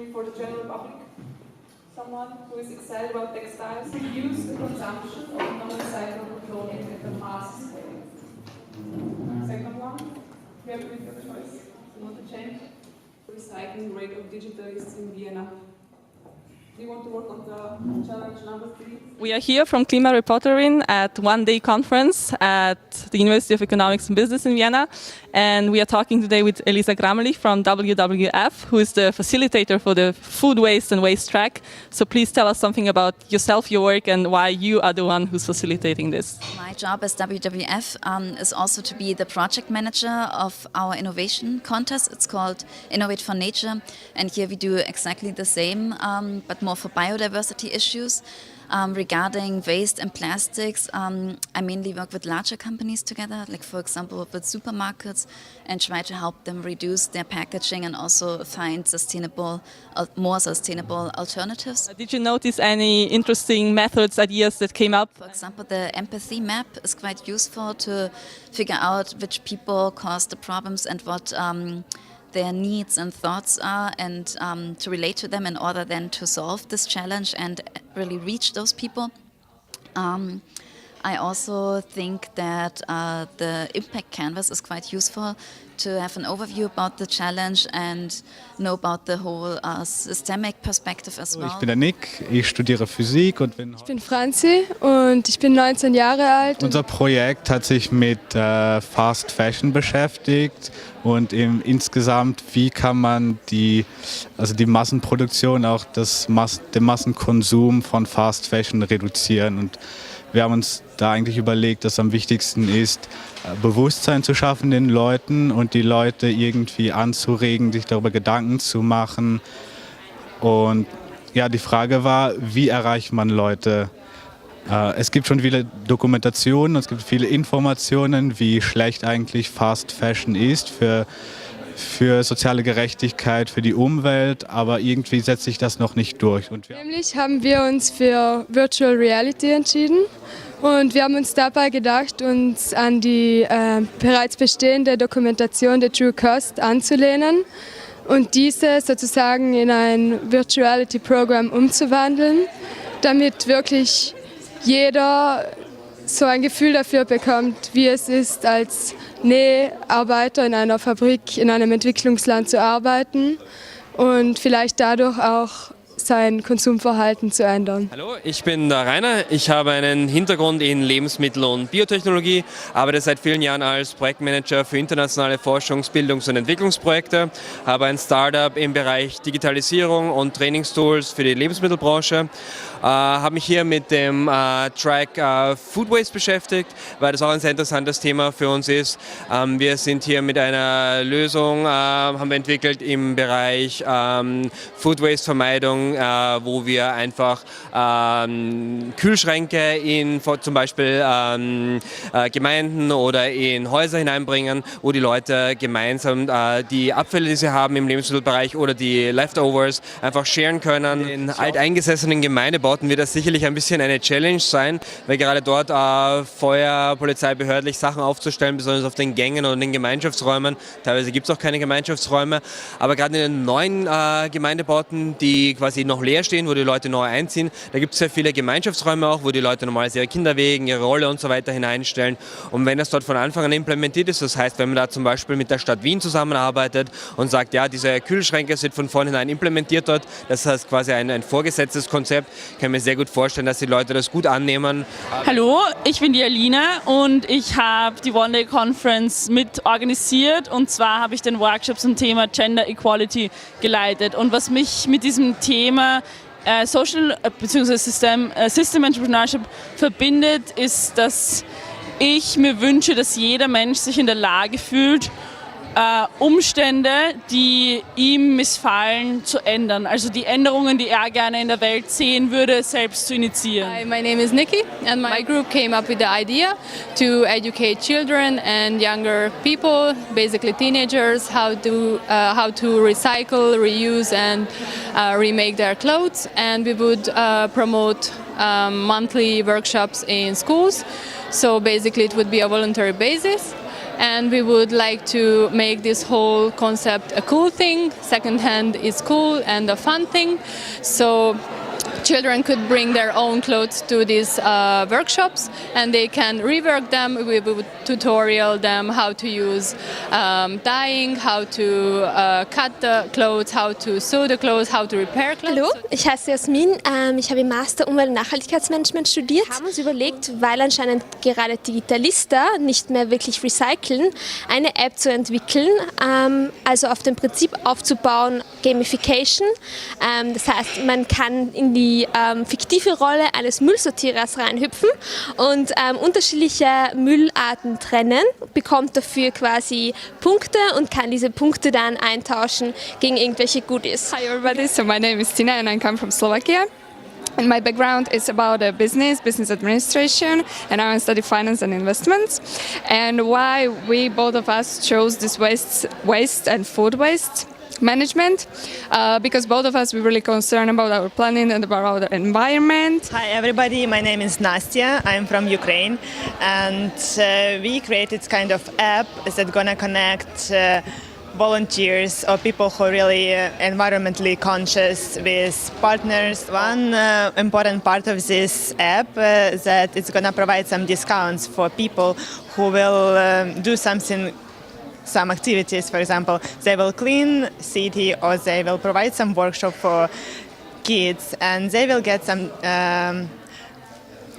stream for the general public. Someone who is excited about textiles reduce the consumption of non-recyclable clothing at the mass scale. Second one, we have a choice. You want to change? Recycling rate of digitalists in Vienna. Do you want to work on the challenge number 3? We are here from KlimareporterIn at one-day conference at the University of Economics and Business in Vienna, and we are talking today with Elisa Grammerlich from WWF, who is the facilitator for the food waste and waste track. So please tell us something about yourself, your work, and why you are the one who's facilitating this. My job as WWF is also to be the project manager of our innovation contest. It's called Innovate for Nature, and here we do exactly the same, but more for biodiversity issues. Regarding waste and plastics, I mainly work with larger companies together, like for example with supermarkets, and try to help them reduce their packaging and also find more sustainable alternatives. Did you notice any interesting methods, ideas that came up? For example, the empathy map is quite useful to figure out which people cause the problems and what their needs and thoughts are, and to relate to them in order then to solve this challenge and really reach those people. I also think that the impact canvas is quite useful to have an overview about the challenge and know about the whole systemic perspective as well. Ich bin der Nick, ich studiere Physik und Ich bin Franzi und ich bin 19 Jahre alt. Unser Projekt hat sich mit Fast Fashion beschäftigt und insgesamt, wie kann man die Massenproduktion, auch den Massenkonsum von Fast Fashion reduzieren. Und wir haben uns da eigentlich überlegt, dass am wichtigsten ist, Bewusstsein zu schaffen den Leuten und die Leute irgendwie anzuregen, sich darüber Gedanken zu machen. Und ja, die Frage war, wie erreicht man Leute? Es gibt schon viele Dokumentationen, es gibt viele Informationen, wie schlecht eigentlich Fast Fashion ist für soziale Gerechtigkeit, für die Umwelt, aber irgendwie setzt sich das noch nicht durch. Nämlich haben wir uns für Virtual Reality entschieden und wir haben uns dabei gedacht, uns an die bereits bestehende Dokumentation der True Cost anzulehnen und diese sozusagen in ein Virtuality-Programm umzuwandeln, damit wirklich jeder so ein Gefühl dafür bekommt, wie es ist, als Näharbeiter in einer Fabrik in einem Entwicklungsland zu arbeiten und vielleicht dadurch auch sein Konsumverhalten zu ändern. Hallo, ich bin der Rainer. Ich habe einen Hintergrund in Lebensmittel- und Biotechnologie, arbeite seit vielen Jahren als Projektmanager für internationale Forschungs-, Bildungs- und Entwicklungsprojekte, habe ein Startup im Bereich Digitalisierung und Trainingstools für die Lebensmittelbranche, habe mich hier mit dem Track Food Waste beschäftigt, weil das auch ein sehr interessantes Thema für uns ist. Wir sind hier mit einer Lösung, haben wir entwickelt im Bereich Food Waste Vermeidung, wo wir einfach Kühlschränke in zum Beispiel Gemeinden oder in Häuser hineinbringen, wo die Leute gemeinsam die Abfälle, die sie haben im Lebensmittelbereich oder die Leftovers einfach sharen können. In alteingesessenen Gemeindebauten wird das sicherlich ein bisschen eine Challenge sein, weil gerade dort Feuer, Polizei, behördlich Sachen aufzustellen, besonders auf den Gängen und in den Gemeinschaftsräumen. Teilweise gibt es auch keine Gemeinschaftsräume, aber gerade in den neuen Gemeindebauten, die quasi noch leer stehen, wo die Leute neu einziehen. Da gibt es sehr viele Gemeinschaftsräume auch, wo die Leute normalerweise ihre Kinder wegen, ihre Rolle und so weiter hineinstellen. Und wenn das dort von Anfang an implementiert ist, das heißt, wenn man da zum Beispiel mit der Stadt Wien zusammenarbeitet und sagt, ja, diese Kühlschränke sind von vornherein implementiert dort, das heißt quasi ein vorgesetztes Konzept, kann ich mir sehr gut vorstellen, dass die Leute das gut annehmen. Hallo, ich bin die Alina und ich habe die One-Day Conference mit organisiert, und zwar habe ich den Workshop zum Thema Gender Equality geleitet. Und was mich mit diesem Thema Social bzw. System Entrepreneurship verbindet, ist, dass ich mir wünsche, dass jeder Mensch sich in der Lage fühlt, Umstände, die ihm missfallen, zu ändern. Also die Änderungen, die er gerne in der Welt sehen würde, selbst zu initiieren. Hi, my name is Nikki, and my group came up with the idea to educate children and younger people, basically teenagers, how to recycle, reuse and remake their clothes. And we would promote monthly workshops in schools. So basically it would be a voluntary basis. and we would like to make this whole concept a cool thing. Secondhand is cool and a fun thing. So children could bring their own clothes to these workshops, and they can rework them. We would tutorial them how to use dyeing, how to cut the clothes, how to sew the clothes, how to repair clothes. Hallo, ich heiße Jasmin. Ich habe im Master Umwelt- und Nachhaltigkeitsmanagement studiert. Wir haben uns überlegt, weil anscheinend gerade Digitalista nicht mehr wirklich recyceln, eine App zu entwickeln, also auf dem Prinzip aufzubauen, Gamification. Das heißt, man kann in die fiktive Rolle eines Müllsortierers reinhüpfen und unterschiedliche Müllarten trennen, bekommt dafür quasi Punkte und kann diese Punkte dann eintauschen gegen irgendwelche Goodies. Hi everybody, so my name is Tina and I come from Slovakia. And my background is about business administration, and I study finance and investments. And why we both of us chose this waste and food waste management, because both of us were really concerned about our planet and about our environment. Hi everybody, my name is Nastya, I'm from Ukraine, and we created kind of app that's gonna connect volunteers or people who are really environmentally conscious with partners. One important part of this app that it's gonna provide some discounts for people who will do some activities. For example, they will clean city or they will provide some workshop for kids, and they will get some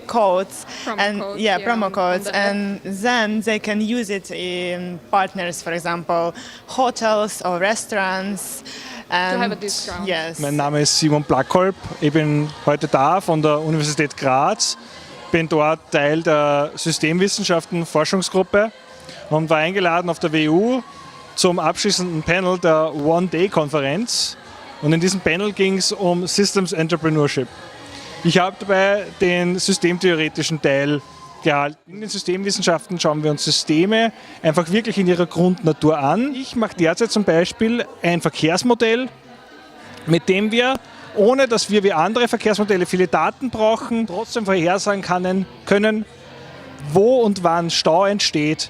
codes promo codes, and then they can use it in partners, for example, hotels or restaurants. To have a discount. Yes. Mein Name ist Simon Plackholp. Ich bin heute da von der Universität Graz. Bin dort Teil der Systemwissenschaften Forschungsgruppe und war eingeladen auf der WU zum abschließenden Panel der One-Day-Konferenz. Und in diesem Panel ging es um Systems Entrepreneurship. Ich habe dabei den systemtheoretischen Teil gehalten. In den Systemwissenschaften schauen wir uns Systeme einfach wirklich in ihrer Grundnatur an. Ich mache derzeit zum Beispiel ein Verkehrsmodell, mit dem wir, ohne dass wir wie andere Verkehrsmodelle viele Daten brauchen, trotzdem vorhersagen können, wo und wann Stau entsteht.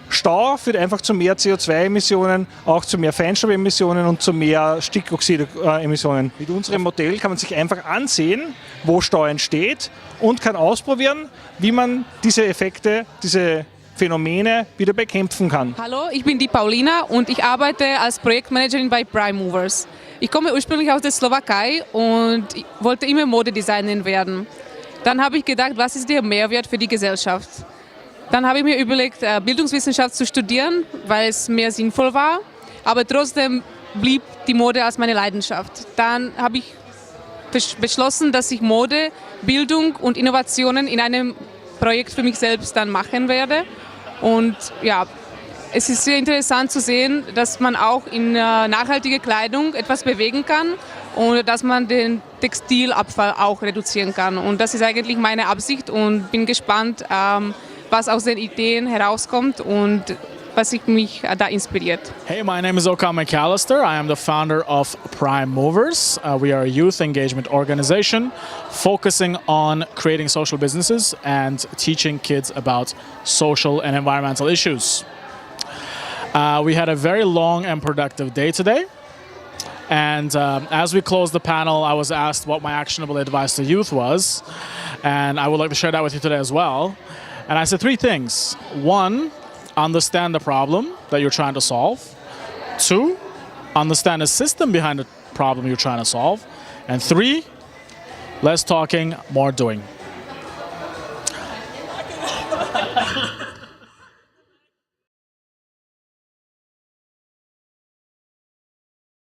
Stau führt einfach zu mehr CO2-Emissionen, auch zu mehr Feinstaubemissionen und zu mehr Stickoxid-Emissionen. Mit unserem Modell kann man sich einfach ansehen, wo Stau entsteht, und kann ausprobieren, wie man diese Effekte, diese Phänomene wieder bekämpfen kann. Hallo, ich bin die Paulina und ich arbeite als Projektmanagerin bei Prime Movers. Ich komme ursprünglich aus der Slowakei und ich wollte immer Modedesignerin werden. Dann habe ich gedacht, was ist der Mehrwert für die Gesellschaft? Dann habe ich mir überlegt, Bildungswissenschaft zu studieren, weil es mehr sinnvoll war. Aber trotzdem blieb die Mode als meine Leidenschaft. Dann habe ich beschlossen, dass ich Mode, Bildung und Innovationen in einem Projekt für mich selbst dann machen werde. Und ja, es ist sehr interessant zu sehen, dass man auch in nachhaltiger Kleidung etwas bewegen kann und dass man den Textilabfall auch reduzieren kann. Und das ist eigentlich meine Absicht, und bin gespannt, was aus den Ideen herauskommt und was mich da inspiriert. Hey, my name is Oka McAllister. I am the founder of Prime Movers. We are a youth engagement organization focusing on creating social businesses and teaching kids about social and environmental issues. We had a very long and productive day today. And as we closed the panel, I was asked what my actionable advice to youth was. And I would like to share that with you today as well. And I said 3 things. 1, understand the problem that you're trying to solve. 2, understand the system behind the problem you're trying to solve. And 3, less talking, more doing.